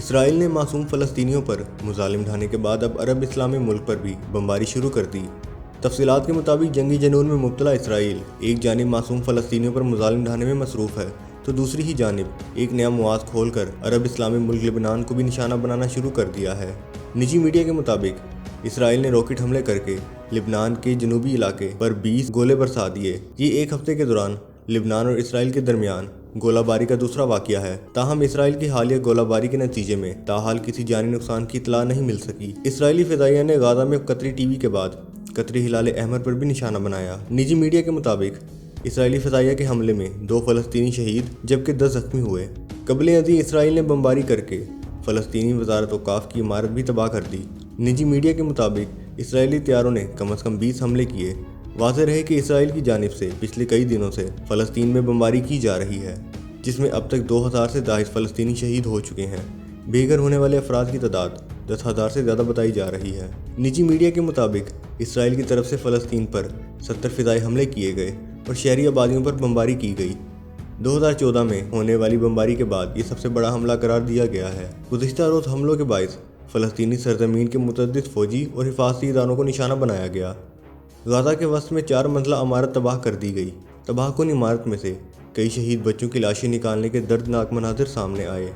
اسرائیل نے معصوم فلسطینیوں پر مظالم ڈھانے کے بعد اب عرب اسلامی ملک پر بھی بمباری شروع کر دی۔ تفصیلات کے مطابق جنگی جنون میں مبتلا اسرائیل ایک جانب معصوم فلسطینیوں پر مظالم ڈھانے میں مصروف ہے تو دوسری ہی جانب ایک نیا مواز کھول کر عرب اسلامی ملک لبنان کو بھی نشانہ بنانا شروع کر دیا ہے۔ نجی میڈیا کے مطابق اسرائیل نے راکٹ حملے کر کے لبنان کے جنوبی علاقے پر 20 گولے برسا دیے۔ یہ ایک ہفتے کے دوران لبنان اور اسرائیل کے درمیان گولہ باری کا دوسرا واقعہ ہے۔ تاہم اسرائیل کی حالیہ گولہ باری کے نتیجے میں تاحال کسی جانی نقصان کی اطلاع نہیں مل سکی۔ اسرائیلی فضائیہ نے غزہ میں قطری ٹی وی کے بعد قطری ہلال احمر پر بھی نشانہ بنایا۔ نجی میڈیا کے مطابق اسرائیلی فضائیہ کے حملے میں 2 فلسطینی شہید جبکہ 10 زخمی ہوئے۔ قبل ازیں اسرائیل نے بمباری کر کے فلسطینی وزارت اوقاف کی عمارت بھی تباہ کر دی۔ نجی میڈیا کے مطابق اسرائیلی طیاروں نے کم از کم 20 حملے کیے۔ واضح رہے کہ اسرائیل کی جانب سے پچھلے کئی دنوں سے فلسطین میں بمباری کی جا رہی ہے، جس میں اب تک 2000 سے زائد فلسطینی شہید ہو چکے ہیں۔ بے گھر ہونے والے افراد کی تعداد 10,000 سے زیادہ بتائی جا رہی ہے۔ نجی میڈیا کے مطابق اسرائیل کی طرف سے فلسطین پر 70 فضائی حملے کیے گئے اور شہری آبادیوں پر بمباری کی گئی۔ 2014 میں ہونے والی بمباری کے بعد یہ سب سے بڑا حملہ قرار دیا گیا ہے۔ گزشتہ روز حملوں کے باعث فلسطینی سرزمین کے متعدد فوجی اور حفاظتی اداروں کو نشانہ بنایا گیا۔ غزہ کے وسط میں 4 منزلہ عمارت تباہ کر دی گئی۔ تباہ کن عمارت میں سے کئی شہید بچوں کی لاشیں نکالنے کے دردناک مناظر سامنے آئے۔